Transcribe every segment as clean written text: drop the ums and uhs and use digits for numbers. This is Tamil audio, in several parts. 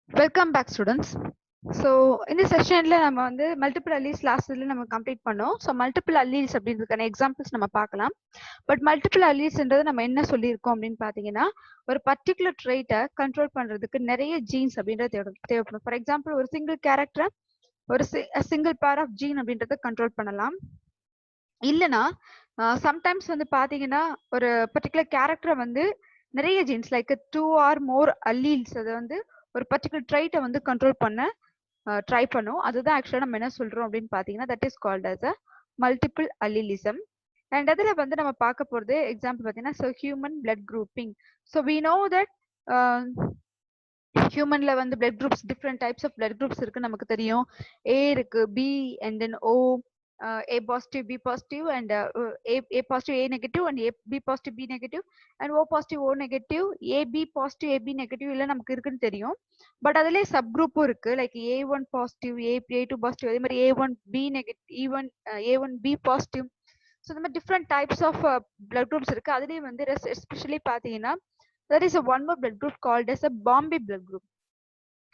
Welcome back, students. So, in this session, நம்ம வந்து multiple alleles last இதுல நம்ம complete பண்ணோம். So, multiple alleles அப்படின்றதுக்கான examples நம்ம பார்க்கலாம். But multiple allelesன்றது நம்ம என்ன சொல்லியிருக்கோம் அப்படின்னு பார்த்தீங்கன்னா, ஒரு particular trait-அ control பண்றதுக்கு நிறைய genes அப்படின்றது தேவைப்படும். For example, ஒரு single character, ஒரு single pair of gene அப்படின்றத control பண்ணலாம். இல்லனா sometimes வந்து பாத்தீங்கன்னா ஒரு particular character வந்து நிறைய genes like 2 or more alleles அது வந்து ஒரு particular trait வந்து control பண்ண ட்ரை பண்ணும். அதுதான் ஆக்சுவலா நம்ம என்ன சொல்றோம் அப்படின்னு பாத்தீங்கன்னா that is called as a multiple allelism. And அதுல வந்து நம்ம பார்க்க போறது எக்ஸாம்பிள் பாத்தீங்கன்னா so human blood grouping. So we know that ஹியூமன்ல வந்து blood groups different types of blood groups இருக்கு நமக்கு தெரியும். A இருக்கு, B and then O, A positive, B positive and A positive, A negative and B positive, B negative and O positive, O negative, AB positive, AB negative இல்ல நமக்கு இருக்குன்னு தெரியும். பட் அதுலயே சப் குரூப்பும் இருக்கு like A1 positive, A2 positive அதே மாதிரி A1B negative, A1B positive. So இந்த மாதிரி different types of blood groups இருக்கு. அதுலயே வந்து எஸ்பெஷலி பாத்தீங்கன்னா there is a one more blood group called as a Bombay blood group.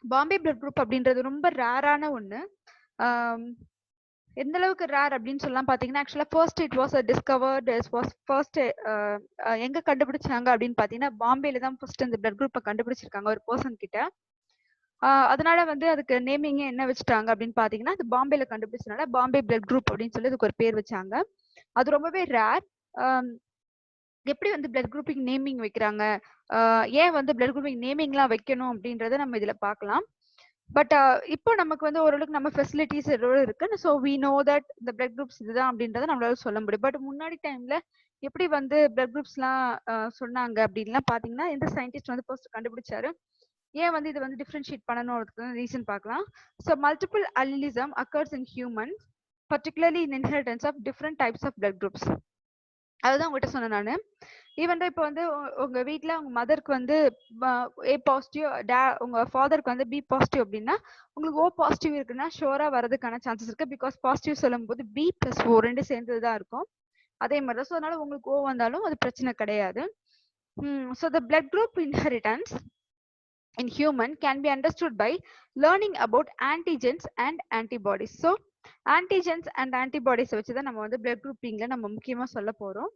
Bombay blood group அப்படின்றது ரொம்ப ரேரான ஒண்ணு. எந்த அளவுக்கு ரேர் அப்படின்னு சொல்லலாம் பாத்தீங்கன்னா ஆக்சுவலா first it was discovered first எங்க கண்டுபிடிச்சாங்க அப்படின்னு பாத்தீங்கன்னா பாம்பேல தான் ஃபர்ஸ்ட் இந்த பிளட் குரூப்பை கண்டுபிடிச்சிருக்காங்க ஒரு பர்சன் கிட்ட. அதனால வந்து அதுக்கு நேமிங் என்ன வச்சுட்டாங்க அப்படின்னு பாத்தீங்கன்னா அது பாம்பேல கண்டுபிடிச்சனால பாம்பே பிளட் குரூப் அப்படின்னு சொல்லி அதுக்கு ஒரு பேர் வச்சாங்க. அது ரொம்பவே ரேர். எப்படி வந்து பிளட் குரூப்பிங் நேமிங் வைக்கிறாங்க, ஏன் வந்து பிளட் குரூப்பிங் நேமிங்லாம் வைக்கணும் அப்படின்றத நம்ம இதுல பார்க்கலாம். பட் இப்போ நமக்கு வந்து ஓரளவுக்கு நம்ம ஃபெசிலிட்டிஸ் இருக்கு. ஸோ வி நோ தட் இந்த பிளட் குரூப்ஸ் இதுதான் அப்படின்றத நம்மளால சொல்ல முடியும். பட் முன்னாடி டைம்ல எப்படி வந்து பிளட் குரூப்ஸ்லாம் சொன்னாங்க அப்படின்லாம் பாத்தீங்கன்னா எந்த சயின்டிஸ்ட் வந்து ஃபர்ஸ்ட் கண்டுபிடிச்சாரு, ஏன் வந்து இது வந்து டிஃபரன்ஷியேட் பண்ணணும் ரீசன் பார்க்கலாம். So multiple allelism occurs in humans particularly in inheritance of different types of blood groups. அதுதான் உங்ககிட்ட சொன்னேன் நானு. ஈவன் இப்போ வந்து உங்க வீட்டுல உங்க மதருக்கு வந்து ஏ பாசிட்டிவ், உங்க ஃபாதருக்கு வந்து பி பாசிட்டிவ் அப்படின்னா உங்களுக்கு ஓ பாசிட்டிவ் இருக்குன்னா ஷோரா வரதுக்கான சான்சஸ் இருக்கு. பிகாஸ் பாசிட்டிவ் சொல்லும் போது பி பிளஸ் ஓ ரெண்டு சேர்ந்ததுதான் இருக்கும். அதே மாதிரி தான். ஸோ அதனால உங்களுக்கு ஓ வந்தாலும் அது பிரச்சனை கிடையாது. So the blood group inheritance in human can be understood by learning about antigens and antibodies. So antigens and antibodies வச்சு தான் நம்ம வந்து blood groupingல நம்ம முக்கியமா சொல்ல போறோம்.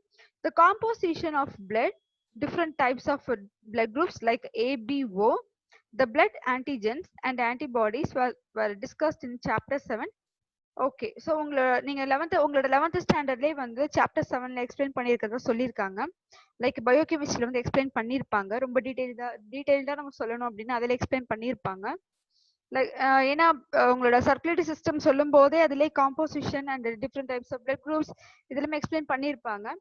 The composition of blood, different types of blood groups like ABO, the blood antigens and antibodies were discussed in chapter 7. Okay, so நீங்க உங்களோட 11th ஸ்டாண்டர்ட்லேயே வந்து சாப்டர் 7ல எக்ஸ்பிளைன் பண்ணியிருக்கிறதா சொல்லியிருக்காங்க. லைக் பயோகெமிஸ்ட்ரியில வந்து எக்ஸ்பிளைன் பண்ணியிருப்பாங்க. ரொம்ப டீடைல்டா நம்ம சொல்லணும் அப்படின்னு அதில் எக்ஸ்பிளைன் பண்ணியிருப்பாங்க. லைக் ஏன்னா உங்களோட சர்க்குலேட்டரி சிஸ்டம் சொல்லும் போதே அதுலேயே composition and different types of blood groups இதெல்லாமே எக்ஸ்பிளைன் பண்ணியிருப்பாங்க.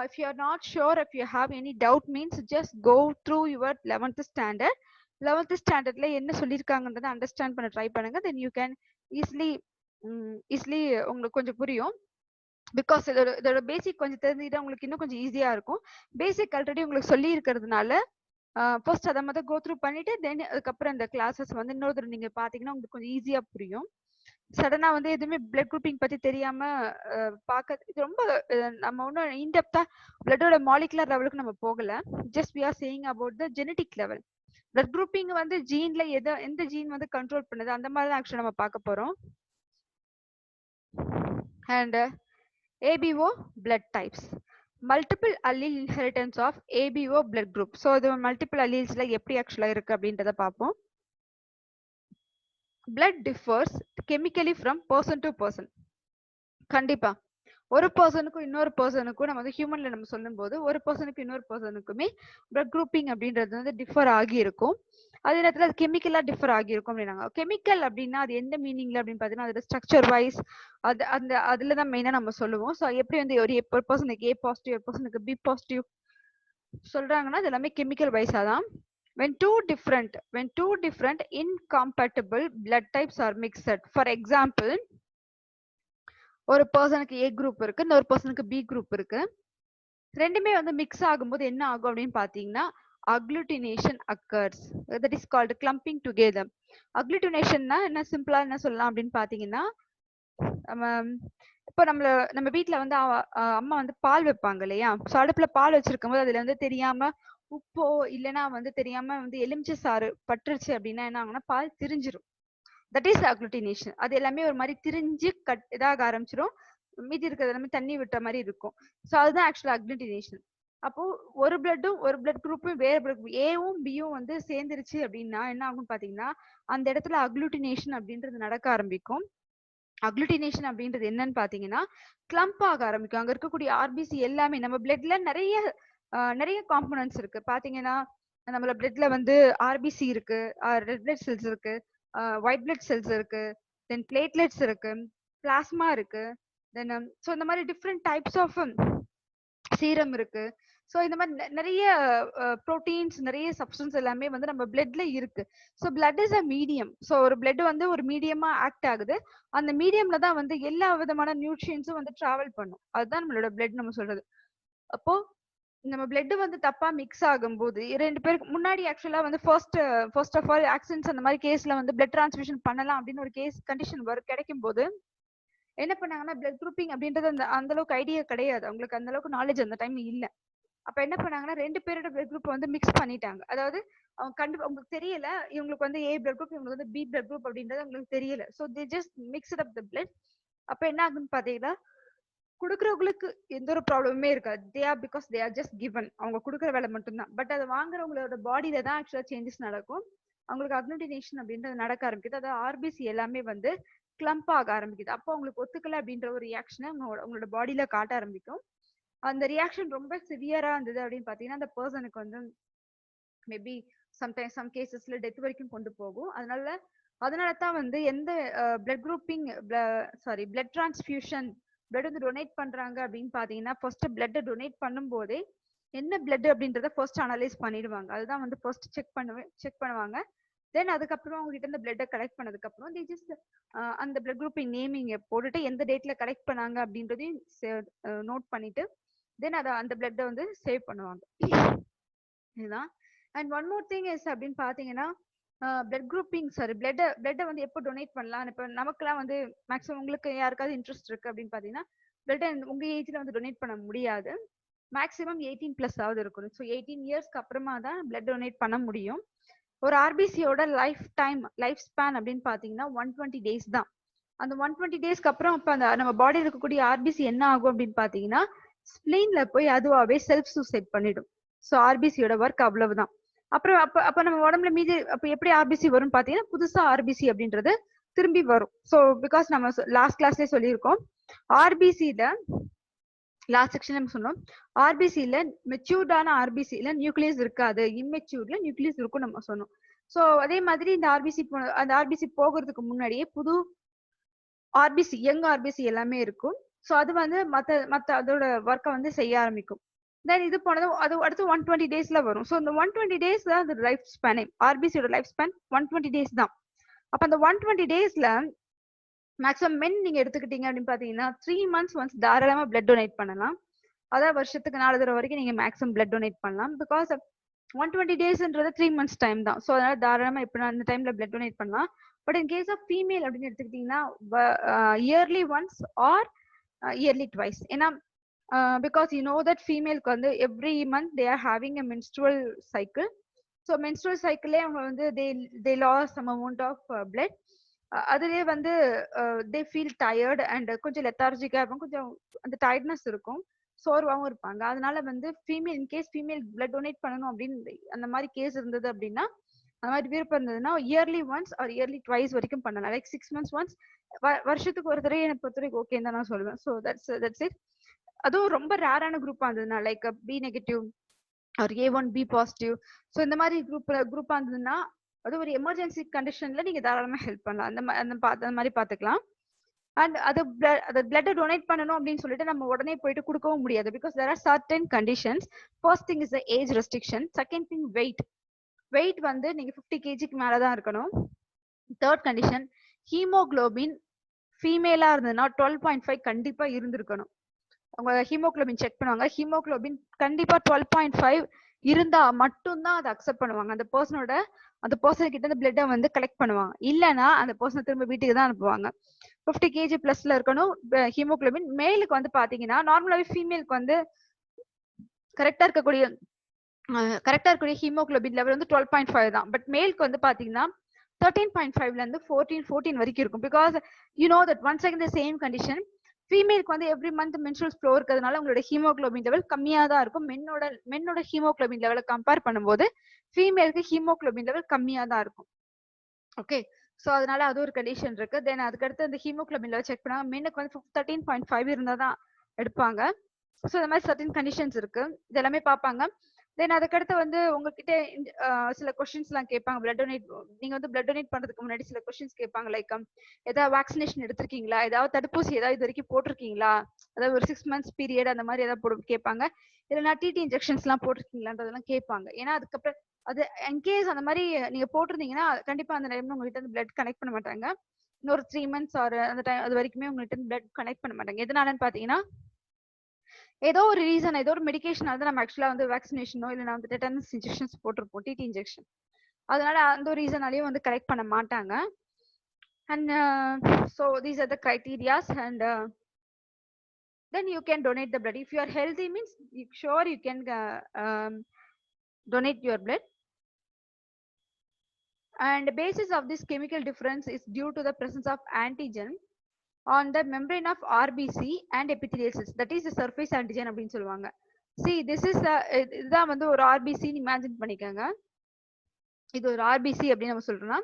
If you are not sure, if you have any doubt means just go through your 11th standard. 11th ஸ்டாண்டர்ட்ல என்ன சொல்லியிருக்காங்கன்றதை அண்டர்ஸ்டாண்ட் பண்ண ட்ரை பண்ணுங்க. தென் யூ கேன் ஈஸிலி உங்களுக்கு கொஞ்சம் புரியும். பிகாஸ் இதோட பேசிக் கொஞ்சம் தெரிஞ்சுக்கிட்டா உங்களுக்கு இன்னும் கொஞ்சம் ஈஸியா இருக்கும். பேசிக் ஆல்ரெடி உங்களுக்கு சொல்லி இருக்கிறதுனால ஃபர்ஸ்ட் அதை மட்டும் கோ த்ரூ பண்ணிட்டு தென் அதுக்கப்புறம் இந்த கிளாஸஸ் வந்து இன்னொரு நீங்க பாத்தீங்கன்னா உங்களுக்கு கொஞ்சம் ஈஸியா புரியும். சடனா வந்து எதுவுமே பிளட் குரூப்பிங் பத்தி தெரியாம பார்க்க ரொம்ப நம்ம ஒன்றும் இன்டெப்தா பிளட்டோட மாலிகுலர் லெவலுக்கு நம்ம போகல. Just we are saying about the genetic level. Blood grouping வந்து ஜீன்ல எந்த ஜீன் வந்து கண்ட்ரோல் பண்ணுது அந்த மாதிரி தான் ஆக்சுவலா நம்ம பார்க்க போறோம். And ABO blood types, multiple allele inheritance of ABO blood group. So இது multiple alleles ல எப்படி ஆக்சுவலா இருக்கு அப்படின்றத பார்ப்போம். Blood differs chemically from person to person. கண்டிப்பா ஒரு பர்சனுக்கும் இன்னொரு பர்சனுக்கும் நம்ம வந்து ஹியூமன்ல நம்ம சொல்லும் போது ஒரு பர்சனுக்கு இன்னொரு பர்சனுக்குமே பிளட் குரூப்பிங் அப்படின்றது வந்து டிஃபர் ஆகி இருக்கும். அதே நேரத்துல அது கெமிக்கலா டிஃபர் ஆகியிருக்கும் அப்படின்னாங்க. கெமிக்கல் அப்படின்னா அது எந்த மீனிங்ல அப்படின்னு பாத்தீங்கன்னா அதோட ஸ்ட்ரக்சர் வைஸ் அதுலதான் மெயினா நம்ம சொல்லுவோம். ஸோ எப்படி வந்து ஒரு பர்சனுக்கு ஏ பாசிட்டிவ் ஒரு பர்சனுக்கு பி பாசிட்டிவ் சொல்றாங்கன்னா அது எல்லாமே கெமிக்கல் வைஸா தான். when two different incompatible blood types are mixed, for example ஒரு பர்சனுக்கு ஏ குரூப் இருக்கு, இன்னொரு பர்சனுக்கு பி குரூப் இருக்கு. ரெண்டுமே வந்து மிக்ஸ் ஆகும்போது என்ன ஆகும் அப்படின்னு பாத்தீங்கன்னா agglutination occurs. that is called clumping together. agglutination என்ன சிம்பிளா என்ன சொல்லலாம் அப்படின்னு பாத்தீங்கன்னா இப்போ நம்ம வீட்டுல வந்து அம்மா வந்து பால் வைப்பாங்க இல்லையா. ஸோ அடுப்புல பால் வச்சிருக்கும் போது அதுல வந்து தெரியாம உப்போ இல்லைன்னா வந்து தெரியாம வந்து எலுமிச்சை சாறு பட்டுருச்சு அப்படின்னா என்ன ஆகும்னா பால் திரிஞ்சிரும். That is agglutination. அது எல்லாமே ஒரு மாதிரி திரிஞ்சு இதாக ஆரம்பிச்சிடும். மீதி இருக்கிறது எல்லாமே தண்ணி விட்ட மாதிரி இருக்கும். ஸோ அதுதான் ஆக்சுவலா அக்ளூட்டினேஷன். அப்போ ஒரு பிளட் குரூப்பும் வேற பிளட் ஏவும் பியும் வந்து சேர்ந்துருச்சு அப்படின்னா என்ன ஆகும்னு பாத்தீங்கன்னா அந்த இடத்துல அக்ளூட்டினேஷன் அப்படின்றது நடக்க ஆரம்பிக்கும். அக்ளூட்டினேஷன் அப்படின்றது என்னன்னு பாத்தீங்கன்னா கிளம்ப் ஆக ஆரம்பிக்கும். அங்க இருக்கக்கூடிய ஆர்பிசி எல்லாமே நம்ம பிளட்ல நிறைய காம்பனன்ட்ஸ் இருக்கு. பாத்தீங்கன்னா நம்மள பிளட்ல வந்து ஆர்பிசி இருக்கு, ரெட் பிளட் செல்ஸ் இருக்கு, ஒயிட் பிளட் செல்ஸ் இருக்கு, தென் பிளேட்லெட்ஸ் இருக்கு, பிளாஸ்மா இருக்கு, தென் ஸோ இந்த மாதிரி டிஃப்ரெண்ட் டைப்ஸ் ஆஃப் சீரம் இருக்கு. ஸோ இந்த மாதிரி நிறைய ப்ரோட்டீன்ஸ் நிறைய சப்ஸ்டன்ஸ் எல்லாமே வந்து நம்ம பிளட்ல இருக்கு. So blood is a medium. So ஒரு பிளட் வந்து ஒரு மீடியமா ஆக்ட் ஆகுது. அந்த மீடியம்ல தான் வந்து எல்லா விதமான நியூட்ரியன்ஸும் வந்து டிராவல் பண்ணும். அதுதான் நம்மளோட பிளட் நம்ம சொல்றது. அப்போ நம்ம பிளட் வந்து தப்பா மிக்ஸ் ஆகும்போது 2 பேருக்கு முன்னாடி ஆக்சுவலா வந்து ஃபர்ஸ்ட் ஆஃப் ஆல் ஆக்சிடென்ட்ஸ் அந்த மாதிரி கேஸ்ல வந்து பிளட் டிரான்ஸ்ஃபியூஷன் பண்ணலாம் அப்படின்னு ஒரு கேஸ் கண்டிஷன் கிடைக்கும் போது என்ன பண்ணாங்கன்னா பிளட் குரூப்பிங் அப்படின்றது அந்த அளவுக்கு ஐடியா கிடையாது. அவங்களுக்கு அந்த அளவுக்கு நாலேஜ் அந்த டைம் இல்ல. அப்ப என்ன பண்ணாங்கன்னா 2 பேரோட பிளட் குரூப் வந்து மிக்ஸ் பண்ணிட்டாங்க. அதாவது அவங்க உங்களுக்கு தெரியல இவங்களுக்கு வந்து ஏ பிளட் குரூப் இவங்களுக்கு வந்து பி பிளட் குரூப் அப்படின்றது அவங்களுக்கு தெரியல. So they just mixed up the blood. அப்ப என்ன ஆகுன்னு பாத்தீங்கன்னா குடுக்கறவங்களுக்கு எந்த ஒரு ப்ராப்ளமுமே இருக்காது. Because they are just given. அவங்க குடுக்குற வேலை மட்டும்தான். பட் அதை வாங்குறவங்களோட பாடியில தான் ஆக்சுவலா சேஞ்சஸ் நடக்கும். அவங்களுக்கு அக்ளூட்டினேஷன் அப்படின்றது நடக்க ஆரம்பிக்குது. அதாவது ஆர்பிசி எல்லாமே வந்து கிளம்ப் ஆக ஆரம்பிக்குது. அப்போ அவங்களுக்கு ஒத்துக்கல அப்படின்ற ஒரு ரியாக்ஷனை அவங்களோட பாடியில காட்ட ஆரம்பிக்கும். அந்த ரியாக்ஷன் ரொம்ப சிவியரா இருந்தது அப்படின்னு பாத்தீங்கன்னா அந்த பர்சனுக்கு வந்து மேபி சம்டைம்ஸ் சம் கேசஸ்ல டெத் வரைக்கும் கொண்டு போகும். அதனால தான் வந்து எந்த blood grouping blood transfusion blood வந்து டொனேட் பண்றாங்க அப்படின்னு பாத்தீங்கன்னா ஃபர்ஸ்ட் பிளட் டொனேட் பண்ணும் போதே என்ன பிளட் அப்படின்றத ஃபர்ஸ்ட் அனலைஸ் பண்ணிடுவாங்க. அதுதான் வந்து ஃபர்ஸ்ட் செக் பண்ணுவாங்க. தென் அதுக்கப்புறம் அவங்க கிட்ட இந்த பிளட்டை கலெக்ட் பண்ணதுக்கு அப்புறம் தி ஜஸ்ட் அந்த பிளட் குரூப்பிங் நேமிங்க போட்டுட்டு எந்த டேட்ல கலெக்ட் பண்ணாங்க அப்படின்றதையும் நோட் பண்ணிட்டு தென் அந்த பிளட்டை வந்து சேவ் பண்ணுவாங்க. இதுதான். And one more thing is அப்படின்னு பாத்தீங்கன்னா பிளட் குரூப்பிங் பிளட்டை வந்து எப்போ டொனேட் பண்ணலாம். இப்போ நமக்குலாம் வந்து மேக்ஸிமம் உங்களுக்கு யாருக்காவது இன்ட்ரெஸ்ட் இருக்கு அப்படின்னு பாத்தீங்கன்னா பிளட்டை உங்க ஏஜ்ல வந்து டொனேட் பண்ண முடியாது. மேக்ஸிமம் 18+ ஆகுது இருக்கணும். ஸோ 18 இயர்ஸ்க்கு அப்புறமா தான் பிளட் டொனேட் பண்ண முடியும். ஒரு ஆர்பிசியோட லைஃப் ஸ்பேன் அப்படின்னு பாத்தீங்கன்னா 120 days தான். அந்த 120 daysக்கு அப்புறம் அப்ப அந்த நம்ம பாடியில் இருக்கக்கூடிய ஆர்பிசி என்ன ஆகும் அப்படின்னு பாத்தீங்கன்னா ஸ்பிளீன்ல போய் அதுவாவே செல்ஃப் சூசைட் பண்ணிடும். ஸோ ஆர்பிசியோட ஒர்க் அவ்வளவுதான். அப்புறம் அப்ப நம்ம உடம்புல மீது அப்ப எப்படி ஆர்பிசி வரும்னு பாத்தீங்கன்னா புதுசா ஆர்பிசி அப்படின்றது திரும்பி வரும். ஸோ பிகாஸ் நம்ம லாஸ்ட் கிளாஸ்லயே சொல்லியிருக்கோம் ஆர்பிசில லாஸ்ட் செக்ஷன் நம்ம சொன்னோம் ஆர்பிசில மெச்சூர்டான ஆர்பிசில நியூக்ளியஸ் இருக்காது, இம்மெச்சூர்ல நியூக்ளியஸ் இருக்கும் நம்ம சொன்னோம். ஸோ அதே மாதிரி இந்த ஆர்பிசி போகிறதுக்கு முன்னாடியே புது ஆர்பிசி யங் ஆர்பிசி எல்லாமே இருக்கும். ஸோ அது வந்து மத்த அதோட ஒர்க்கை வந்து செய்ய ஆரம்பிக்கும். தென் இது போனதும் அது அடுத்து 120 daysல வரும். ஸோ இந்த 120 days தான் அந்த லைஃப் ஸ்பேனே. ஆர்பிசியோட லைஃப் ஸ்பேன் 120 days தான். அப்ப அந்த 120 daysல மேக்ஸிமம் மென் நீங்க எடுத்துக்கிட்டீங்க அப்படின்னு பாத்தீங்கன்னா 3 months ஒன்ஸ் தாராளமா பிளட் டொனேட் பண்ணலாம். அதாவது வருஷத்துக்கு 4 தடவை வரைக்கும் நீங்க மேக்ஸிமம் பிளட் டொனேட் பண்ணலாம். பிகாஸ் 120 daysன்றது 3 months டைம் தான். ஸோ அதனால தாராளமா இப்போ அந்த டைம்ல பிளட் டொனேட் பண்ணலாம். But in case of female அப்படின்னு எடுத்துக்கிட்டீங்கன்னா yearly once or yearly twice. ஏன்னா பிகாஸ் யூ நோ தட் ஃபீமேலுக்கு வந்து every month they are having a menstrual cycle. So menstrual சைக்கிளே அவங்க வந்து they loss some amount of blood. அதுலயே வந்து தே ஃபீல் டயர்ட் அண்ட் கொஞ்சம் லெத்தார்ஜிக்கா இருக்கும், கொஞ்சம் அந்த டயர்ட்னஸ் இருக்கும், சோர்வாகவும் இருப்பாங்க. அதனால வந்து female in case female blood donate பண்ணணும் அப்படின்னு அந்த மாதிரி கேஸ் இருந்தது அப்படின்னா அந்த மாதிரி விருப்பம் இருந்ததுன்னா yearly once or yearly twice வரைக்கும் பண்ணலாம். லைக் 6 months ஒன்ஸ் வருஷத்துக்கு ஒரு தடவை எனக்கு பொறுத்த வரைக்கும் ஓகே தான் நான் சொல்லுவேன். So that's it. அதுவும் ரொம்ப ரேரான குரூப்பா இருந்ததுன்னா like B negative or A1B positive. So இந்த மாதிரி குரூப்பா இருந்ததுன்னா அது ஒரு எமர்ஜென்சி கண்டிஷன்ல நீங்க தாராளமா ஹெல்ப் பண்ணலாம். அந்த மாதிரி பாத்துக்கலாம். அண்ட் அது பிளட் டொனேட் பண்ணணும் அப்படின்னு சொல்லிட்டு நம்ம உடனே போயிட்டு கொடுக்கவும் முடியாது. Because there are certain conditions. First thing is the age restriction. Second thing weight வந்து நீங்க 50 kgக்கு மேலதான் இருக்கணும். தேர்ட் கண்டிஷன் ஹீமோகுளோபின் ஃபீமேலா இருந்ததுன்னா 12.5 கண்டிப்பா இருந்திருக்கணும். அவங்க ஹீமோகுளோபின் செக் பண்ணுவாங்க. ஹீமோகுளோபின் கண்டிப்பா 12.5 இருந்தா மட்டும்தான் அதை அக்செப்ட் பண்ணுவாங்க. அந்த பர்சன் கிட்ட இந்த பிளட்டை வந்து கலெக்ட் பண்ணுவாங்க. இல்லைன்னா அந்த பர்சனை திரும்ப வீட்டுக்கு தான் அனுப்புவாங்க. 50 kg பிளஸ்ல இருக்கணும் ஹீமோகுளோபின். மேலுக்கு வந்து பாத்தீங்கன்னா நார்மலாவே ஃபீமேலுக்கு வந்து கரெக்டா இருக்கக்கூடிய கரெக்டா இருக்கக்கூடிய ஹீமோகுளோபின் லெவல் வந்து 12.5 தான். பட் மேலுக்கு வந்து பாத்தீங்கன்னா 13.5ல இருந்து 14 வரைக்கும் இருக்கும். Because you know that once again the same condition, ஃபீமேலுக்கு வந்து எவ்ரி மந்த் மென்சுரல் ஃப்ளோ இருக்கிறதுனால உங்களோட ஹீமோகுளோபின் லெவல் கம்மியா தான் இருக்கும். மென்னோட ஹீமோகுளோபின் லெவலை கம்பேர் பண்ணும்போது ஃபீமேலுக்கு ஹீமோகுளோபின் லெவல் கம்மியா தான் இருக்கும். ஓகே, ஸோ அதனால அது ஒரு கண்டிஷன் இருக்கு. தென் அதுக்கடுத்து இந்த ஹீமோகுளோபின் லெவல் செக் பண்ணாங்க, மென்னுக்கு வந்து 13.5 இருந்தால் தான் எடுப்பாங்க. ஸோ இந்த மாதிரி சர்டன் கண்டிஷன்ஸ் இருக்கு, இது எல்லாமே பார்ப்பாங்க. தென் அதுக்கடுத்து வந்து உங்ககிட்ட சில கொஸ்டின்ஸ் எல்லாம் கேட்பாங்க. பிளட் டொனேட், நீங்க வந்து பிளட் டொனேட் பண்றதுக்கு முன்னாடி சில கொஸ்டின்ஸ் கேட்பாங்க. லைக் ஏதாவது வேக்சினேஷன் எடுத்திருக்கீங்களா, ஏதாவது தடுப்பூசி ஏதாவது இது வரைக்கும் போட்டிருக்கீங்களா, அதாவது ஒரு 6 months பீரியட் அந்த மாதிரி ஏதாவது கேட்பாங்க. இல்லைன்னா டிடி இன்ஜெக்ஷன்ஸ் எல்லாம் போட்டிருக்கீங்களான்றதெல்லாம் கேட்பாங்க. ஏன்னா அதுக்கப்புறம் அது இன்கேஸ் அந்த மாதிரி நீங்க போட்டிருந்தீங்கன்னா கண்டிப்பா அந்த டைம்ல உங்ககிட்ட வந்து பிளட் கனெக்ட் பண்ண மாட்டாங்க. இன்னொரு 3 months ஆர் அந்த டைம் அது வரைக்குமே உங்ககிட்ட பிளட் கனெக்ட் பண்ண மாட்டாங்க. எதனாலன்னு பாத்தீங்கன்னா ஏதோ ஒரு ரீசன், ஏதோ ஒரு மெடிகேஷன் வந்து நம்ம ஆக்சுவலா வந்து வேக்சினேஷனோ இல்லைன்னா வந்து டெட்டனஸ் இன்ஜெக்ஷன்ஸ் போட்டிருப்போம், டிடி இன்ஜெக்ஷன். அதனால அந்த ஒரு ரீசனாலையும் வந்து கரெக்ட் பண்ண மாட்டாங்க. And so these are the criterias. And then you can donate the blood. If you are healthy means sure you can donate your blood. And the basis of this chemical difference is due to the presence of antigen on the membrane of RBC and epithelial cells, that is the surface antigen அப்படினு சொல்லுவாங்க. See, this is இதுதான் வந்து ஒரு RBC ன்னு இமேஜின் பண்ணிக்கங்க. இது ஒரு RBC அப்படின்னு நம்ம சொல்றோம்னா,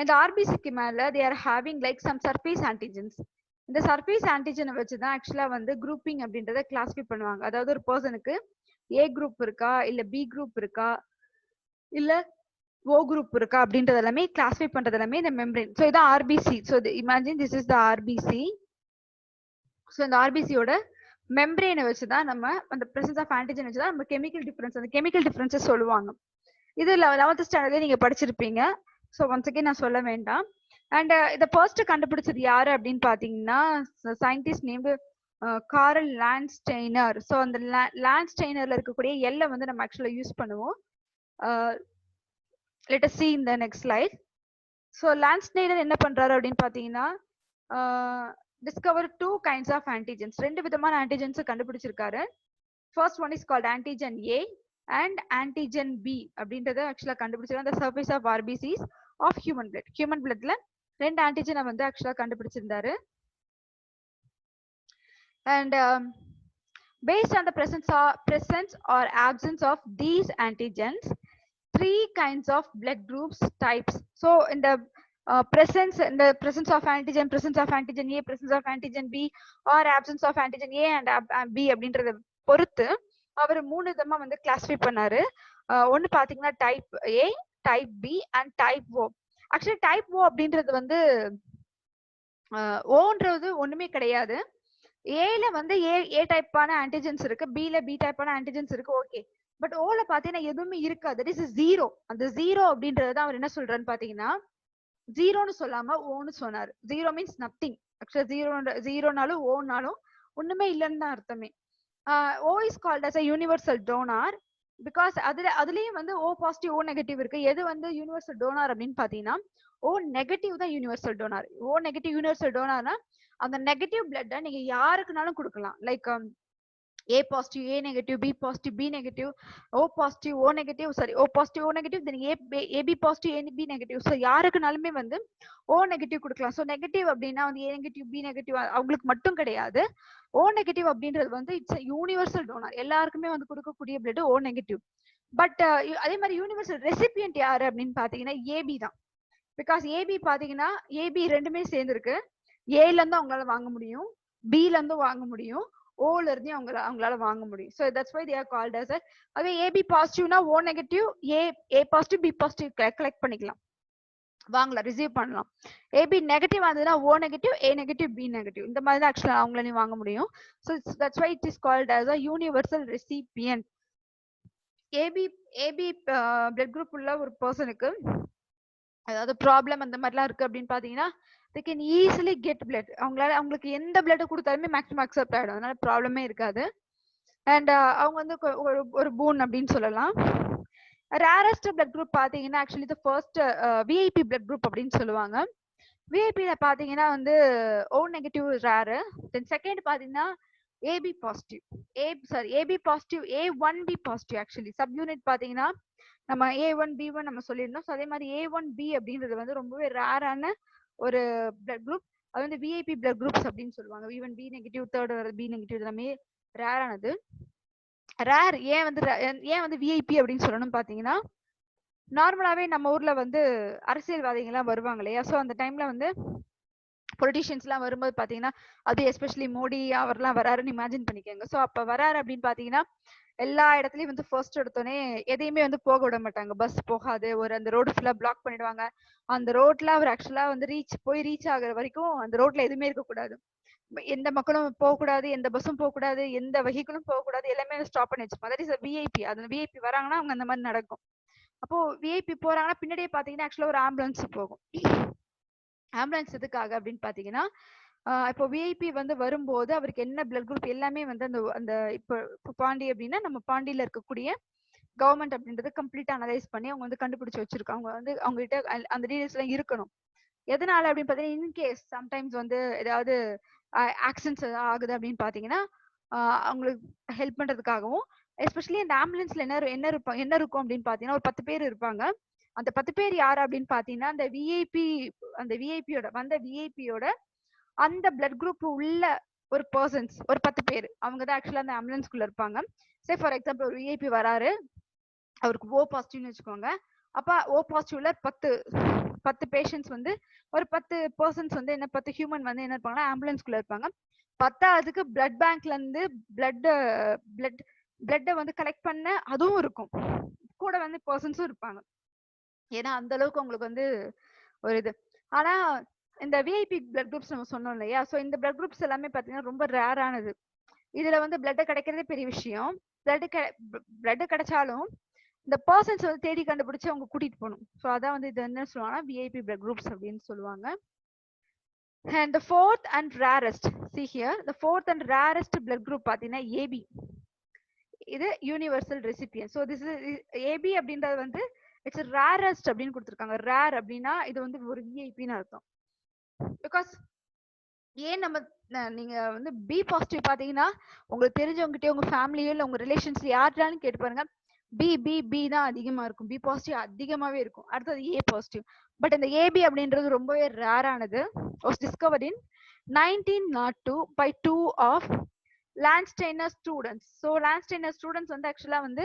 இந்த RBCக்கு மேல they are having like some surface antigens. இந்த சர்ஃபேஸ் ஆன்டிஜனை வச்சுதான் ஆக்சுவலா வந்து குரூப்பிங் அப்படின்றத கிளாசிஃபை பண்ணுவாங்க. அதாவது ஒரு பர்சனுக்கு ஏ குரூப் இருக்கா, இல்ல பி குரூப் இருக்கா, இல்ல ஓ குரூப் இருக்கா அப்படின்றது எல்லாமே கிளாசிஃபை பண்றது எல்லாமே இந்த மெம்பரேன். ஸோ இதான் RBC. So imagine this is the RBC. So இந்த ஆர்பிசியோட மெம்பரேனை வச்சுதான் நம்ம அந்த பிரசன்ஸ் ஆஃப் ஆன்டிஜன் வச்சுதான் நம்ம கெமிக்கல் டிஃபரன்ஸ், அந்த கெமிக்கல் டிஃபரன்ஸை சொல்லுவாங்க. இது 11th ஸ்டாண்டர்ட்ல நீங்க படிச்சிருப்பீங்க. ஸோ ஒன்ஸ் அகைன் நான் சொல்ல வேண்டாம். அண்ட் இதை ஃபர்ஸ்ட் கண்டுபிடிச்சது யாரு அப்படின்னு பாத்தீங்கன்னா சயின்டிஸ்ட் நேம்டு காரல் லாண்ட்ஸ்டெய்னர். ஸோ அந்த லாண்ட்ஸ்டெய்னர்ல இருக்கக்கூடிய எல்லை வந்து நம்ம ஆக்சுவலா யூஸ் பண்ணுவோம். let us see in the next slide. So Landsteiner என்ன பண்றாரு அப்படின்னு பாத்தீங்கன்னா discover 2 kinds of antigens. ரெண்டு விதமான antigens கண்டுபிடிச்சிருக்காரு. First one is called antigen A and antigen B அப்படின்றத ஆக்சுவலா கண்டுபிடிச்சிருக்காரு அந்த surface of RBCs of human blood. Human bloodல ரெண்டு antigen வந்து ஆக்சுவலா கண்டுபிடிச்சிருந்தாரு. And based on the presence or absence of these antigens, 3 kinds of blood groups types. So in the presence of antigen, presence of antigen A, presence of antigen B or absence of antigen A and B அப்படின்றத பொறுத்து அவர் 3 விதமா வந்து கிளாசிஃபை பண்ணாரு. ஒன்னு பாத்தீங்கன்னா type A, type B and type O. Actually type O அப்படின்றது வந்து ஓன்றது ஒண்ணுமே கிடையாது. ஏல வந்து ஏ டைப்பான ஆன்டிஜென்ஸ் இருக்கு, பில பி டைப்பான ஆன்டிஜென்ஸ் இருக்கு, ஓகே. பட் ஓல பாத்தீங்கன்னா எதுவுமே இருக்காது, தட் இஸ் ஜீரோ. அந்த ஜீரோ அப்படின்றத அவர் என்ன சொல்றாருன்னு பாத்தீங்கன்னா ஜீரோன்னு சொல்லாம ஓன்னு சொன்னாரு. Zero means nothing. ஆக்சுவலா ஜீரோனாலும் ஓனாலும் ஒண்ணுமே இல்லைன்னு தான் அர்த்தமே. O is called as a universal donor because அதுலயும் வந்து ஓ பாசிட்டிவ் ஓ நெகட்டிவ் இருக்கு. எது வந்து யூனிவர்சல் டோனார் அப்படின்னு பாத்தீங்கன்னா ஓ நெகட்டிவ் தான் universal donor. O negative universal டோனார்னா அந்த நெகட்டிவ் பிளட்டை நீங்க யாருக்குனாலும் கொடுக்கலாம். Like A positive A negative, B positive B negative, O positive O negative, sorry O positive O negative, then AB positive AB negative. So யாருக்குனாலுமே வந்து ஓ நெகட்டிவ் கொடுக்கலாம். ஸோ நெகட்டிவ் அப்படின்னா வந்து ஏ நெகட்டிவ் பி நெகட்டிவ் அவங்களுக்கு மட்டும் கிடையாது. ஓ நெகட்டிவ் அப்படின்றது வந்து இட்ஸ் யூனிவர்சல் டோனார், எல்லாருக்குமே வந்து கொடுக்கக்கூடிய பிளட் ஓ நெகட்டிவ். பட் அதே மாதிரி யூனிவர்சல் ரெசிபியன்ட் யாரு அப்படின்னு பாத்தீங்கன்னா ஏபி தான். பிகாஸ் ஏபி பாத்தீங்கன்னா ஏபி ரெண்டுமே சேர்ந்துருக்கு. ஏல இருந்து அவங்களால வாங்க முடியும், பில இருந்து வாங்க முடியும், ஓல இருந்து அவங்களால வாங்க முடியும். So that's why they are called as. அதே ஏபி பாசிட்டிவ்னா O negative A positive B positive collect பண்ணிக்கலாம், வாங்கலாம், ரிசீவ் பண்ணலாம். ஏபி நெகட்டிவ் வந்ததுன்னா O negative A negative B negative இந்த மாதிரி தான் ஆக்சுவலா அவங்களாலையும் வாங்க முடியும். So that's why it is called as a universal recipient. AB blood group உள்ள ஒரு பர்சனுக்கு அதாவது ப்ராப்ளம் அந்த மாதிரிலாம் இருக்கு அப்படின்னு பாத்தீங்கன்னா they can easily get blood. அவங்களுக்கு எந்த பிளட் கொடுத்தாலுமே மேக்ஸிமம் அக்செப்ட் ஆயிடும், அதனால ப்ராப்ளமே இருக்காது. அண்ட் அவங்க வந்து ஒரு பூன் அப்படின்னு சொல்லலாம். ரேரஸ்ட் பிளட் குரூப் பாத்தீங்கன்னா actually the first VIP blood group அப்படின்னு சொல்லுவாங்க. விஐபில பாத்தீங்கன்னா வந்து O negative rare. Then second பாத்தீங்கன்னா AB positive, AB positive, A1B positive. Actually sub unit பாத்தீங்கன்னா நம்ம A1 B1 நம்ம சொல்லியிருந்தோம். ஸோ அதே மாதிரி A1B அப்படின்றது வந்து ரொம்பவே ரேரான ஒரு பிளட் குரூப். அது வந்து விஐபி பிளட் குரூப்ஸ் அப்படின்னு சொல்லுவாங்க. ஈவன் பி நெகட்டிவ், தேர்ட் வர பி நெகட்டிவ் எல்லாமே ரேரானது. ரேர் ஏன் வந்து விஐபி அப்படின்னு சொல்லணும் பாத்தீங்கன்னா, நார்மலாவே நம்ம ஊர்ல வந்து அரசியல்வாதிகள் எல்லாம் வருவாங்க இல்லையா? ஸோ அந்த டைம்ல வந்து பொலிட்டிஷியன்ஸ் எல்லாம் வரும்போது பாத்தீங்கன்னா, அது எஸ்பெஷலி மோடி அவர்லாம் வராருன்னு இமேஜின் பண்ணிக்கோங்க. ஸோ அப்ப வராரு அப்படின்னு பாத்தீங்கன்னா, எல்லா இடத்துலயும் வந்து ஃபர்ஸ்ட் எடுத்தோடனே எதையுமே வந்து போக விட மாட்டாங்க. பஸ் போகாது. ஒரு அந்த ரோடு ஃபுல்லா பிளாக் பண்ணிடுவாங்க. அந்த ரோட்ல அவர் ஆக்சுவலா வந்து ரீச் ஆகுற வரைக்கும் அந்த ரோட்ல எதுவுமே இருக்கக்கூடாது. எந்த மக்களும் போகக்கூடாது, எந்த பஸ்ஸும் போகக்கூடாது, எந்த வெஹிக்கிளும் போகக்கூடாது, எல்லாமே ஸ்டாப் பண்ணி வச்சிருப்பாங்க. That is VIP. அது விஐபி வராங்கன்னா அவங்க அந்த மாதிரி நடக்கும். அப்போ விஐபி போறாங்கன்னா பின்னாடியே பாத்தீங்கன்னா ஆக்சுவலா ஒரு ஆம்புலன்ஸ் போகும். ஆம்புலன்ஸ் எதுக்காக அப்படின்னு பாத்தீங்கன்னா, இப்போ விஐபி வந்து வரும்போது அவருக்கு என்ன பிளட் குரூப் எல்லாமே வந்து அந்த அந்த இப்போ பாண்டி அப்படின்னா நம்ம பாண்டியில இருக்கக்கூடிய கவர்மெண்ட் அப்படின்றது கம்ப்ளீட்டா அனலைஸ் பண்ணி அவங்க வந்து கண்டுபிடிச்சு வச்சிருக்காங்க. அவங்க வந்து அவங்க கிட்ட அந்த டீடைல்ஸ் எல்லாம் இருக்கணும். எதனால அப்படின்னு பாத்தீங்கன்னா, இன்கேஸ் சம்டைம்ஸ் வந்து ஏதாவது ஆக்சிடென்ட்ஸ் ஆகுது அப்படின்னு பாத்தீங்கன்னா, அவங்களுக்கு ஹெல்ப் பண்றதுக்காகவும், எஸ்பெஷலி அந்த ஆம்புலன்ஸ்ல என்ன இருக்கும் அப்படின்னு பாத்தீங்கன்னா, ஒரு 10 பேர் இருப்பாங்க. அந்த 10 பேர் யாரு அப்படின்னு பாத்தீங்கன்னா, அந்த விஐபியோட அந்த பிளட் குரூப் உள்ள ஒரு பர்சன்ஸ், ஒரு 10 பேர் அவங்க தான் ஆக்சுவலா அந்த ஆம்புலன்ஸ்குள்ள இருப்பாங்க. சே ஃபார் எக்ஸாம்பிள் ஒரு விஐபி வராரு, அவருக்கு ஓ பாசிட்டிவ்னு வச்சுக்கோங்க. அப்ப ஓ பாசிட்டிவ்ல 10 பேஷண்ட்ஸ் வந்து ஒரு 10 பர்சன்ஸ் வந்து 10 ஹியூமன் வந்து என்ன இருப்பாங்கன்னா ஆம்புலன்ஸ்குள்ள இருப்பாங்க. 10வது பிளட் பேங்க்ல இருந்து பிளட் பிளட் பிளட்டை வந்து கலெக்ட் பண்ண அதுவும் இருக்கும். கூட வந்து பர்சன்ஸும் இருப்பாங்க. ஏன்னா அந்த அளவுக்கு உங்களுக்கு வந்து ஒரு இது. ஆனா இந்த விஐபி பிளட் குரூப்ஸ் நம்ம சொன்னோம் இல்லையா? சோ இந்த பிளட் குரூப்ஸ் எல்லாமே பாத்தீங்கன்னா ரொம்ப ரேரானது. இதுல வந்து பிளட் கிடைக்கிறதே பெரிய விஷயம். பிளட் கிடைச்சாலும் இந்த பர்சன்ஸ் வந்து தேடி கண்டுபிடிச்சு அவங்க கூட்டிட்டு போகணும். ஸோ அதான் வந்து இது என்ன சொல்லுவாங்கன்னா விஐபி பிளட் குரூப்ஸ் அப்படின்னு சொல்லுவாங்க. And the fourth and rarest, see here, the fourth and rarest blood group பாத்தீங்கன்னா AB. இது universal recipient. So this is AB அப்படின்றது வந்து இட்ஸ் ரேரஸ்ட் அப்படின்னு கொடுத்துருக்காங்க. ரேர் அப்படின்னா இது வந்து ஒரு விஐபின்னு அர்த்தம். பிகாஸ் ஏன் நீங்க வந்து பி பாசிட்டிவ் பாத்தீங்கன்னா உங்களுக்கு தெரிஞ்சவங்ககிட்டயே உங்க ஃபேமிலியோ இல்ல உங்க ரிலேஷன்ஸ்ல யார்ட்டாலும் கேட்டு பாருங்க, பி தான் அதிகமா இருக்கும். பி பாசிட்டிவ் அதிகமாவே இருக்கும். அடுத்தது ஏ பாசிட்டிவ். பட் இந்த ஏபி அப்படின்றது ரொம்பவே ரேரானது. Was discovered in 1902 by 2 of Landsteiner students. So Landsteiner students வந்து ஆக்சுவலா வந்து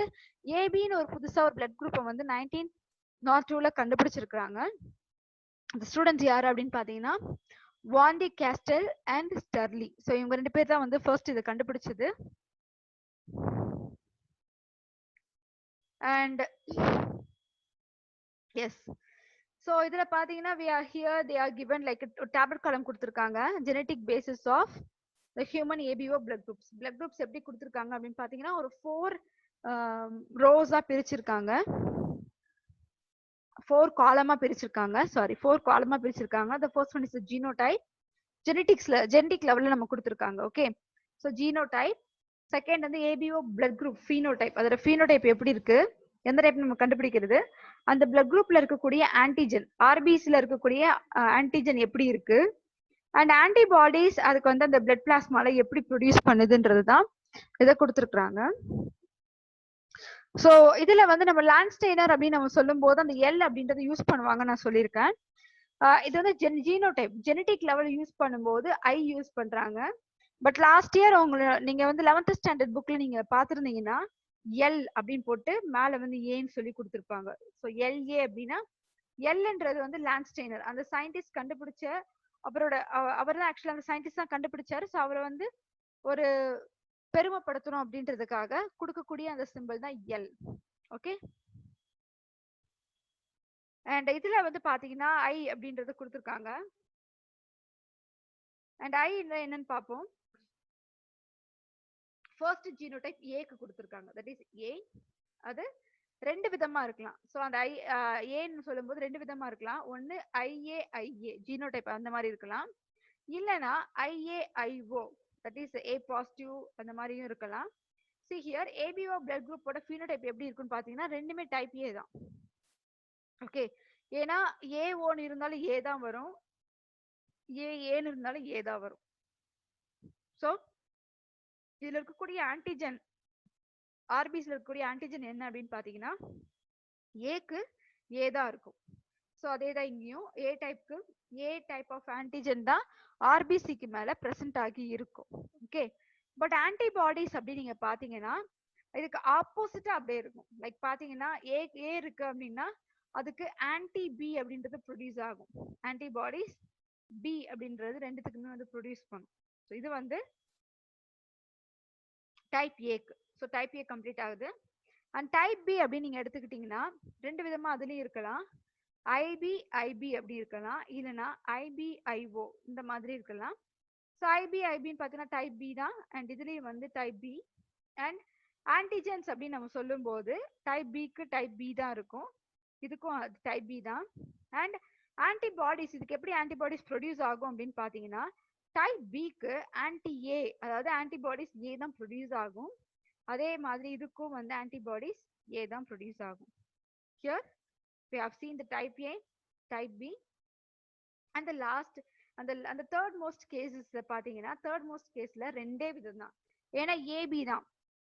ஏபின்னு ஒரு புதுசா ஒரு பிளட் குரூப்பை வந்து 1902ல கண்டுபிடிச்சிருக்காங்க. அந்த ஸ்டூடெண்ட்ஸ் யாரு அப்படின்னு பாத்தீங்கன்னா வாண்டி கேஸ்டல் அண்ட் ஸ்டர்லி. ஸோ இவங்க 2 பேர் தான் வந்து ஃபர்ஸ்ட் இதை கண்டுபிடிச்சது. அண்ட் எஸ், ஸோ இதுல பாத்தீங்கன்னா we are here they are given like a tablet column கொடுத்திருக்காங்க. genetic basis of the human ABO blood groups. blood groups எப்படி கொடுத்திருக்காங்க அப்படின்னு பாத்தீங்கன்னா ஒரு 4 ரோஸா பிரிச்சிருக்காங்க. 4 காலமா பிரிச்சிருக்காங்க. சாரி 4 காலமா பிரிச்சிருக்காங்க. the first one is the genotype. Genetic லெவல்ல நம்ம கொடுத்திருக்காங்க. Okay, so genotype. செகண்ட் வந்து ஏபிஓ பிளட் குரூப் ஃபீனோடைப். அதோட ஃபீனோடைப் எப்படி இருக்கு, எந்த டைப் நம்ம கண்டுபிடிக்கிறது, அந்த பிளட் குரூப்ல இருக்கக்கூடிய ஆன்டிஜன், ஆர்பிசில இருக்கக்கூடிய ஆன்டிஜன் எப்படி இருக்கு, அண்ட் ஆன்டிபாடிஸ் அதுக்கு வந்து அந்த பிளட் பிளாஸ்மால எப்படி ப்ரொடியூஸ் பண்ணுதுன்றது தான் இதை கொடுத்துருக்காங்க. ஸோ இதுல வந்து நம்ம லான்ஸ்டெய்னர் அப்படின்னு நம்ம சொல்லும் போது அந்த எல் அப்படின்றத யூஸ் பண்ணுவாங்க நான் சொல்லியிருக்கேன். இது வந்து ஜீனோடைப் ஜெனடிக் லெவல் யூஸ் பண்ணும்போது ஐ யூஸ் பண்றாங்க. பட் லாஸ்ட் இயர் நீங்க வந்து 11th ஸ்டாண்டர்ட் புக்ல நீங்க பாத்துருந்தீங்கன்னா எல் அப்படின்னு போட்டு மேல வந்து ஏன்னு சொல்லி கொடுத்துருப்பாங்க. ஸோ எல்ஏ அப்படின்னா எல்ன்றது வந்து லான்ஸ்டெய்னர், அந்த சயின்டிஸ்ட் கண்டுபிடிச்ச அவர் தான் ஆக்சுவலா அந்த சயின்டிஸ்ட் தான் கண்டுபிடிச்சாரு. ஸோ அவரை வந்து ஒரு பெருமைப்படுத்தணும் அப்படின்றதுக்காக கொடுக்கக்கூடிய அந்த சிம்பிள் தான் எல். ஓகே, அண்ட் இதுல வந்து பாத்தீங்கன்னா ஐ அப்படின்றது கொடுத்துருக்காங்க. அண்ட் ஐ என்னன்னு பார்ப்போம். ஃபர்ஸ்ட் ஜீனோடைப் ஏக்கு கொடுத்துருக்காங்க. That is a. அது 2 விதமா இருக்கலாம். ஸோ அந்த ஏன்னு சொல்லும்போது 2 விதமா இருக்கலாம். ஒன்னு ஐஏ ஜீனோடைப் அந்த மாதிரி இருக்கலாம், இல்லைன்னா ஐஏஐஓ தட் இஸ் ஏ பாசிட்டிவ் அந்த மாதிரியும் இருக்கலாம். See here ABO blood group phenotype எப்படி இருக்குன்னு பாத்தீங்கன்னா ரெண்டுமே டைப் ஏ தான். ஓகே, ஏன்னா ஏஓன்னு இருந்தாலும் ஏ தான் வரும், ஏன்னு இருந்தாலும் ஏ தான் வரும். ஸோ இதுல இருக்கக்கூடிய ஆன்டிஜன் ஆர்பிசில இருக்கக்கூடிய ஆன்டிஜன் என்ன அப்படின்னு பாத்தீங்கன்னா ஏக்கு ஏ தான் இருக்கும். ஸோ அதே தான் இங்கேயும் ஏ டைப்க்கு ஏ டைப் ஆஃப் ஆன்டிஜன் தான் ஆர்பிசிக்கு மேல பிரசன்ட் ஆகி இருக்கும். ஓகே, பட் ஆன்டிபாடிஸ் அப்படி நீங்க பாத்தீங்கன்னா இதுக்கு ஆப்போசிட்டா அப்படியே இருக்கும். லைக் பாத்தீங்கன்னா ஏ ஏ இருக்கு அப்படின்னா அதுக்கு ஆன்டி பி அப்படின்றது ப்ரொடியூஸ் ஆகும். ஆன்டிபாடிஸ் பி அப்படின்றது ரெண்டுத்துக்குமே வந்து ப்ரொடியூஸ் பண்ணும். ஸோ இது வந்து டைப் ஏக்கு. ஸோ டைப் ஏ கம்ப்ளீட் ஆகுது. அண்ட் டைப் பி அப்படின்னு நீங்க எடுத்துக்கிட்டீங்கன்னா ரெண்டு விதமா அதுலயும் இருக்கலாம். ஐபி ஐபி அப்படி இருக்கலாம், இல்லைன்னா ஐபி ஐஓ இந்த மாதிரி இருக்கலாம். ஸோ ஐபி ஐபின்னு பார்த்தீங்கன்னா டைப் பி தான். அண்ட் இதுலயும் வந்து டைப் பி. அண்ட் ஆன்டிஜென்ஸ் அப்படின்னு நம்ம சொல்லும் போது டைப் பிக்கு டைப் பி தான் இருக்கும், இதுக்கும் டைப் பி தான். அண்ட் ஆன்டிபாடிஸ், இதுக்கு எப்படி ஆன்டிபாடிஸ் ப்ரொடியூஸ் ஆகும் அப்படின்னு பார்த்தீங்கன்னா டைப் பிக்கு ஆன்டி ஏ, அதாவது ஆன்டிபாடிஸ் ஏ தான் ப்ரொடியூஸ் ஆகும். அதே மாதிரி இதுக்கும் வந்து ஆன்டிபாடிஸ் ஏ தான் ப்ரொடியூஸ் ஆகும். Here we have seen the type A, type B, and the last and the third most cases பாத்தீங்கன்னா third most caseல ரெண்டே விதம் தான். ஏன்னா ஏபி தான்.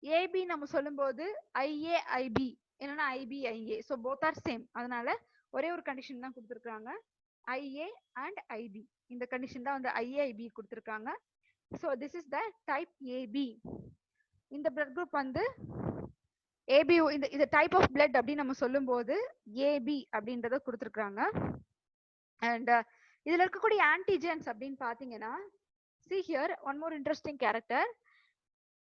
ஏபி நம்ம சொல்லும்போது ஐஏ ஐபி, என்னன்னா IB IA, so both are same. அதனால ஒரே ஒரு கண்டிஷன் தான் கொடுத்துருக்காங்க, ஐஏ அண்ட் ஐபி. இந்த கண்டிஷன் தான் வந்து ஐஏ ஐபி கொடுத்துருக்காங்க. So this is the type AB. இந்த பிளட் குரூப் வந்து ஏபி, இந்த டைப் ஆஃப் பிளட் அப்படின்னு நம்ம சொல்லும் போது ஏபி அப்படின்றத கொடுத்துருக்காங்க. அண்ட் இதுல இருக்கக்கூடிய ஆன்டிஜென்ஸ் அப்படின்னு பாத்தீங்கன்னா see here one more interesting character.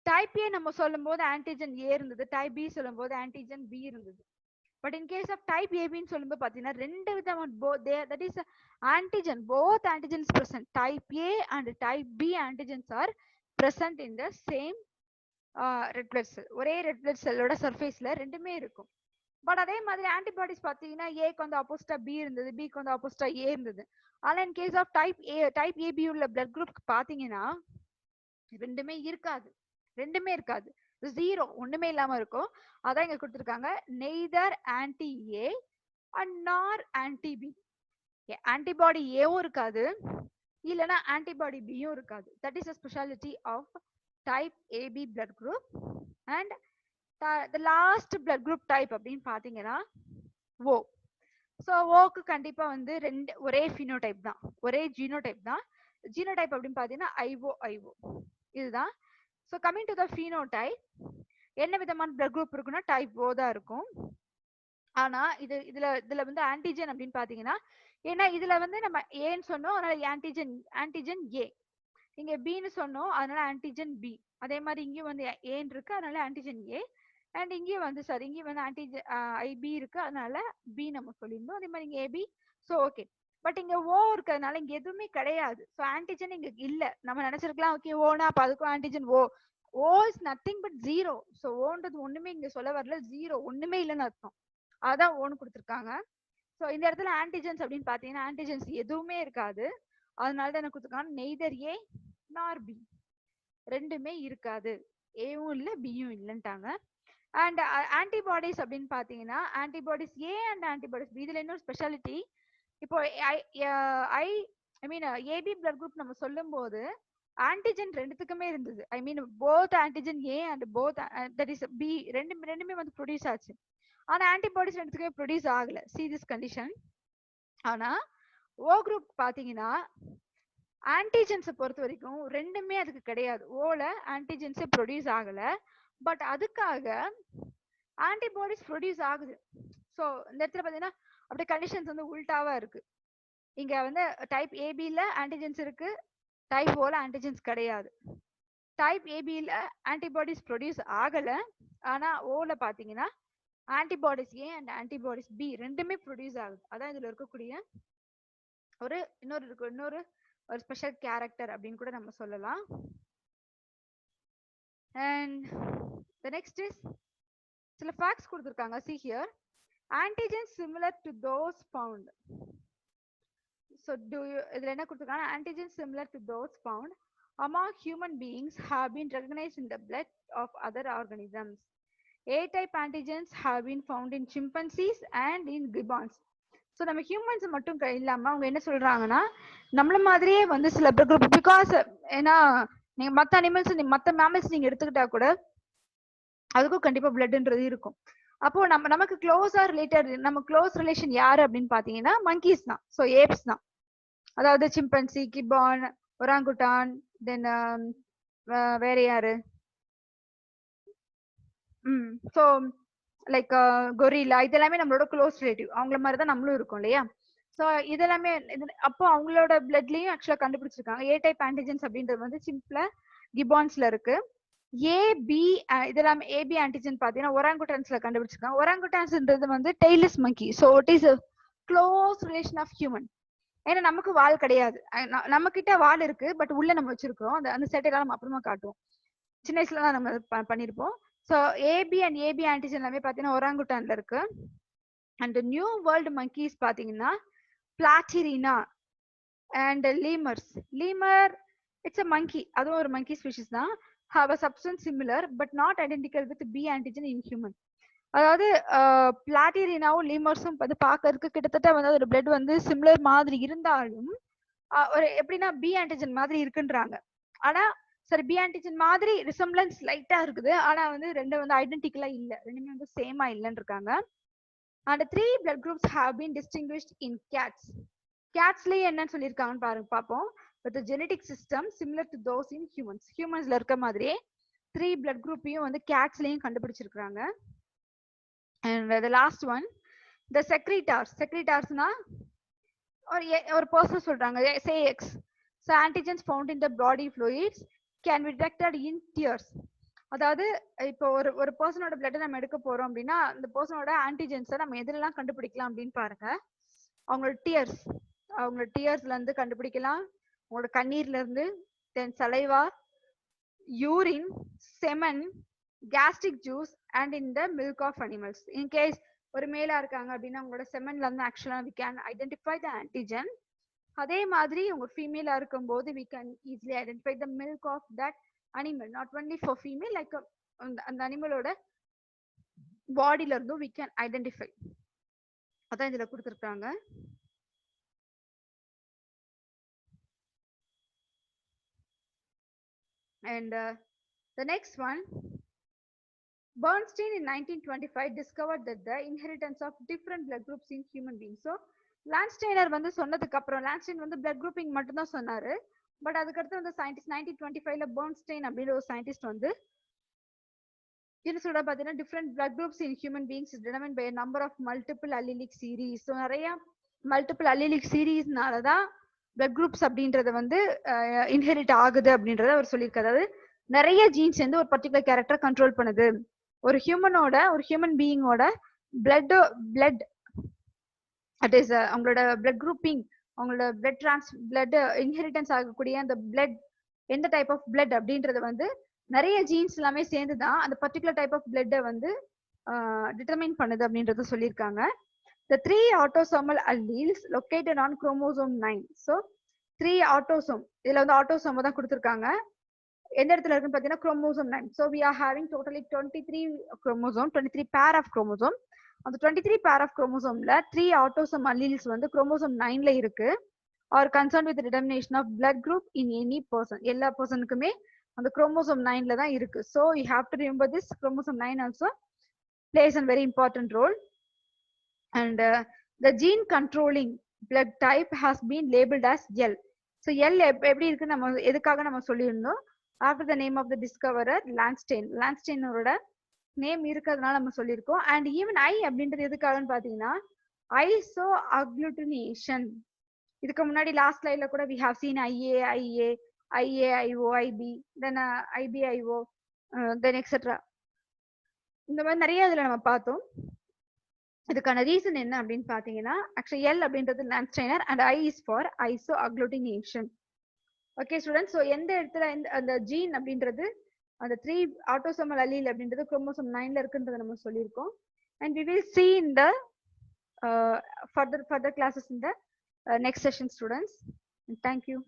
Type A நம்ம சொல்லும் போது ஆன்டிஜன் ஏ இருந்தது, டைப் பி சொல்லும் போது ஆன்டிஜன் பி இருந்தது. But in case of type ஏபின்னு சொல்லும்போது பாத்தீங்கன்னா ரெண்டு விதமான that is antigen, both antigens present, type A and type B antigens are present in the same red blood cell. ஒரே ரெட் பிளட் செல்லோட சர்ஃபேஸ்ல ரெண்டுமே இருக்கும். பட் அதே மாதிரி ஆன்டிபாடிஸ் பாத்தீங்கன்னா ஏக்கு வந்து ஆப்போசிட்டா பி இருந்தது, பிக்கு வந்து ஆப்போசிட்டா ஏ இருந்தது. ஆனா in case of type AB உள்ள பிளட் குரூப் பாத்தீங்கன்னா ரெண்டுமே இருக்காது, ரெண்டுமே இருக்காது, ஜீரோ, ஒண்ணுமே இல்லாம இருக்கும். அதான் இங்க கொடுத்துருக்காங்க, நெய்தர் ஆன்டி ஏ அண்ட் நார் ஆன்டி பி. ஆன்டிபாடி ஏவும் இருக்காது, இல்லைன்னா ஆன்டிபாடி பியும் இருக்காது. That is a speciality of type AB blood group. And the last blood group type அப்படின்னு பாத்தீங்கன்னா O. ஸோ ஓக்கு கண்டிப்பா வந்து ரெண்டு ஒரே பினோடைப் தான், ஒரே ஜீனோடைப் தான். ஜீனோடைப் அப்படின்னு பாத்தீங்கன்னா ஐஓ ஐஓ இதுதான். So coming to the phenotype, என்ன விதமான பிளட் குரூப் இருக்குன்னா டைப் ஓ தான் இருக்கும். ஆனா இதுல வந்து ஆன்டிஜன் அப்படின்னு பாத்தீங்கன்னா, ஏன்னா இதுல வந்து நம்ம ஏன்னு சொன்னோம், அதனால ஆன்டிஜன் ஏ. இங்க பின்னு சொன்னோம், அதனால ஆன்டிஜன் பி. அதே மாதிரி இங்கேயும் வந்து ஏன்னு இருக்கு, அதனால ஆன்டிஜன் ஏ. அண்ட் இங்கேயும் வந்து சாரி இங்கேயும் வந்து ஆன்டிஜன் ஐபி இருக்கு, அதனால பி நம்ம சொல்லியிருந்தோம். அதே மாதிரி இங்க ஏபி. ஸோ ஓகே, பட் இங்க ஓ இருக்கிறதுனால இங்க எதுவுமே கிடையாது. ஸோ ஆன்டிஜன் இங்க இல்ல. நம்ம நினைச்சிருக்கலாம் ஓகே ஓனா அப்ப அதுக்கும் antigen O. O is nothing but zero. So ஓன்றது ஒண்ணுமே இங்க சொல்ல வரல, ஜீரோ, ஒண்ணுமே இல்லைன்னு அர்த்தம். அதான் ஓன்னு கொடுத்துருக்காங்க. ஸோ இந்த இடத்துல ஆன்டிஜென்ஸ் அப்படின்னு பாத்தீங்கன்னா ஆன்டிஜென்ஸ் எதுவுமே இருக்காது. அதனால தான் என்ன கொடுத்துருக்காங்க, நெய்தர் ஏ நார் பி, ரெண்டுமே இருக்காது, ஏவும் இல்லை பியும் இல்லைன்ட்டாங்க. அண்ட் ஆன்டிபாடிஸ் அப்படின்னு பாத்தீங்கன்னா antibodies A and antibodies B, இதுல இன்னொரு ஸ்பெஷாலிட்டி. இப்போ I mean AB blood group நம்ம சொல்லும் போது ஆன்டிஜன் ரெண்டுத்துக்குமே இருந்தது. I mean both antigen A and both that is B ரெண்டுமே வந்து ப்ரொடியூஸ் ஆச்சு. ஆனா ஆன்டிபாடிஸ் ரெண்டுத்துக்குமே ப்ரொடியூஸ் ஆகல, see this condition. ஆனா ஓ குரூப் பாத்தீங்கன்னா ஆன்டிஜென்ஸை பொறுத்த வரைக்கும் ரெண்டுமே அதுக்கு கிடையாது. ஓல ஆன்டிஜென்ஸே ப்ரொடியூஸ் ஆகல, பட் அதுக்காக ஆன்டிபாடிஸ் ப்ரொடியூஸ் ஆகுது. ஸோ இந்த இடத்துல பாத்தீங்கன்னா அப்படியே கண்டிஷன்ஸ் வந்து உல்டாவா இருக்கு. இங்க வந்து டைப் ஏபில ஆன்டிஜென்ஸ் இருக்கு, டைப் ஓல ஆன்டிஜென்ஸ் கிடையாது. டைப் ஏபில ஆன்டிபாடிஸ் ப்ரொடியூஸ் ஆகல, ஆனா ஓல பாத்தீங்கன்னா antibodies A and antibodies B ரெண்டுமே ப்ரொடியூஸ் ஆகுது. அதான் இதுல இருக்கக்கூடிய இன்னொரு ஒரு ஸ்பெஷல் கேரக்டர் அப்படின்னு கூட நம்ம சொல்லலாம். அண்ட் the next is சில ஃபேக்ட்ஸ் கொடுத்துருக்காங்க. see here, antigens similar to those found. so இதுல என்ன கொடுத்துருக்காங்க, antigens similar to those found among human beings have been recognized in the blood of other organisms. A-type antigens have been found in chimpanzees and in gibbons. So நம்ம ஹியூமன்ஸ் மட்டும் இல்லாம அவங்க என்ன சொல்றாங்கன்னா நம்மள மாதிரியே வந்து சில பிளட் குரூப், பிகாஸ் ஏன்னா நீங்க மத்த அனிமல்ஸ் மத்த மேமல்ஸ் நீங்க எடுத்துக்கிட்டா கூட அதுக்கும் கண்டிப்பா பிளட்ன்றது இருக்கும். அப்போ நமக்கு க்ளோஸா ரிலேட்டட் நம்ம க்ளோஸ் ரிலேஷன் யாரு அப்படின்னு பாத்தீங்கன்னா மங்கீஸ் தான். ஸோ ஏப்ஸ் தான். அதாவது சிம்பன்சி, கிப்பான், ஒராங்குட்டான், தென் வேற யாரு, ஸோ லைக் கொரில்லா, இதெல்லாமே நம்மளோட க்ளோஸ் ரிலேட்டிவ். அவங்கள மாதிரி தான் நம்மளும் இருக்கோம் இல்லையா? ஸோ இதெல்லாமே அப்போ அவங்களோட பிளட்லயும் ஆக்சுவலா கண்டுபிடிச்சிருக்காங்க. ஏ டைப் ஆன்டிஜென்ஸ் அப்படின்றது வந்து சிம்பிளா கிப்பான்ஸ்ல இருக்கு. ஏபி இதெல்லாம் ஏபி ஆன்டிஜென் பாத்தீங்கன்னா ஒராங்குட்டான்ஸ்ல கண்டுபிடிச்சிருக்காங்க. ஒராங்குட்டான்ஸ்ன்றது வந்து tailless monkey. So it is close relation of human. ஏன்னா நமக்கு வால் கிடையாது, நம்ம கிட்ட வால் இருக்கு, பட் உள்ள நம்ம வச்சிருக்கோம். அந்த சேட்டையெல்லாம் நம்ம அப்புறமா காட்டுவோம். சின்ன வயசுல தான் நம்ம பண்ணிருப்போம். So AB and AB antigen எல்லாமே பாத்தீங்கன்னா ஒராங்குட்டான்ல இருக்கு. அண்ட் நியூ வேர்ல்டு மங்கீஸ் பாத்தீங்கன்னா platyrrhini and lemurs. Lemur it's a monkey, அதுவும் ஒரு மங்கி ஸ்பீஷிஸ் தான். have a substance similar but not identical with B antigen in human. அதாவது பிளாட்டிரினாவும் லீமர்ஸும் வந்து பார்க்கறதுக்கு கிட்டத்தட்ட வந்து ஒரு பிளட் வந்து சிமிலர் மாதிரி இருந்தாலும் ஒரு எப்படின்னா பி ஆன்டிஜன் மாதிரி இருக்குன்றாங்க. ஆனா சரி, பி ஆன்டிஜன் மாதிரி ரிசம்பிளன்ஸ் லைட்டா இருக்குது, ஆனா வந்து ரெண்டு வந்து ஐடென்டிக்கலா இல்ல, ரெண்டுமே வந்து சேமா இல்லன்னு இருக்காங்க. And 3 blood groups have been distinguished in cats. Catsலயே என்னன்னு சொல்லியிருக்காங்கன்னு பாருங்க பார்ப்போம். With a genetic system similar to those in humans. Humansல இருக்க மாதிரியே 3 blood groupையும் வந்து catsலயும் கண்டுபிடிச்சிருக்காங்க. And the last one, the secretors. Secretorsனா ஒரு person சொல்றாங்க, say X. So antigens found in the body fluids can be detected in tears. அதாவது இப்போ ஒரு பர்சனோட பிளட் நம்ம எடுக்க போறோம் அப்படின்னா அந்த பர்சனோட ஆன்டிஜென்ஸை நம்ம எதுலாம் கண்டுபிடிக்கலாம் அப்படின்னு பாருங்க. அவங்களோட டியர்ஸ்ல இருந்து கண்டுபிடிக்கலாம், உங்களோட கண்ணீர்ல இருந்து, then saliva, urine, semen, gastric juice and in the milk of animals. In case ஒரு மேலா இருக்காங்க அப்படின்னா உங்களோட செமன்ல இருந்து ஆக்சுவலா we can identify the antigen. அதே மாதிரி உங்க ஃபீமேலா இருக்கும்போது we can easily identify the milk of that animal, not only for female, like அந்த அனிமலோட பாடியில இருந்தும் we can identify. அதான் இதுல கொடுத்திருக்காங்க. And the next one, Bernstein in 1925 discovered that the inheritance of different blood groups in human beings. So லான்ஸ்டெய்னர் வந்து சொன்னதுக்கு அப்புறம் லான்ஸ்டெயின் வந்து பிளட் குரூப்பிங் மட்டும் தான் சொன்னாரு. பட் அதுக்கடுத்து வந்து சயின்டிஸ்ட் 1925ல பெர்ன்ஸ்டைன் அப்படின்ற ஒரு சயின்டிஸ்ட் வந்து என்ன சொல்ற பாத்தீங்கன்னா different blood groups in human beings is determined by number of multiple allelic series. So நிறைய மல்டிபிள் அல்லிலிக் சீரீஸ்னால தான் பிளட் குரூப்ஸ் அப்படின்றது வந்து இன்ஹெரிட் ஆகுது அப்படின்றத அவர் சொல்லியிருக்காரு. அதாவது நிறைய ஜீன்ஸ் வந்து ஒரு பர்டிகுலர் கேரக்டர் கண்ட்ரோல் பண்ணுது. ஒரு ஹியூமன் பீயிங்கோட பிளட் அட் இஸ் அவங்களோட பிளட் குரூப்பிங், அவங்களோட பிளட் இன்ஹெரிட்டன்ஸ் ஆகக்கூடிய அந்த பிளட் எந்த டைப் ஆஃப் பிளட் அப்படின்றது வந்து நிறைய ஜீன்ஸ் எல்லாமே சேர்ந்துதான் அந்த பர்டிகுலர் டைப் ஆஃப் பிளட்டை வந்து டிட்டர்மைன் பண்ணுது அப்படின்றத சொல்லியிருக்காங்க. The 3 autosomal alleles located on chromosome 9. So 3 autosome, இதுல வந்து ஆட்டோசோம் தான் கொடுத்திருக்காங்க. எந்த இடத்துல இருக்குன்னு பாத்தீங்கன்னா chromosome 9. So we are having totally 23 chromosome, 23 pair of chromosome. அந்த 23 pair of chromosomeல 3 autosome alleles வந்து chromosome 9ல இருக்கு. Or concerned with the determination of blood group in any person. எல்லா பர்சனுக்குமே அந்த chromosome 9ல தான் இருக்கு. So you have to remember this chromosome 9 also plays a very important role. And the gene controlling blood type has been labeled as L. So L எப்படி இருக்கு நம்ம எதுக்காக நம்ம சொல்லியிருந்தோம், after the name of the discoverer லான்ஸ்டெய்னரோட நேம் இருக்கிறதுனால நம்ம சொல்லியிருக்கோம். அண்ட் ஈவன் ஐ அப்படின்றது எதுக்காகன்னு பாத்தீங்கன்னா ஐசோ அக்ளூட்டினேஷன். இதுக்கு முன்னாடி லாஸ்ட் ஸ்லைட்ல கூட we have seen IAIO, IB, then IBIO, then etc. இந்த மாதிரி நிறைய இதுல நம்ம பார்த்தோம். இதுக்கான ரீசன் என்ன அப்படின்னு பாத்தீங்கன்னா ஆக்சுவலி எல் அப்படின்றது Landsteiner and I is for isoagglutination. Okay students, so எந்த இடத்துல அந்த ஜீன் அப்படின்றது அந்த 3 autosomal allele அப்படின்றது chromosome 9ல இருக்குன்றத நம்ம சொல்லியிருக்கோம். And we will see in the further classes in the next session, students. Thank you.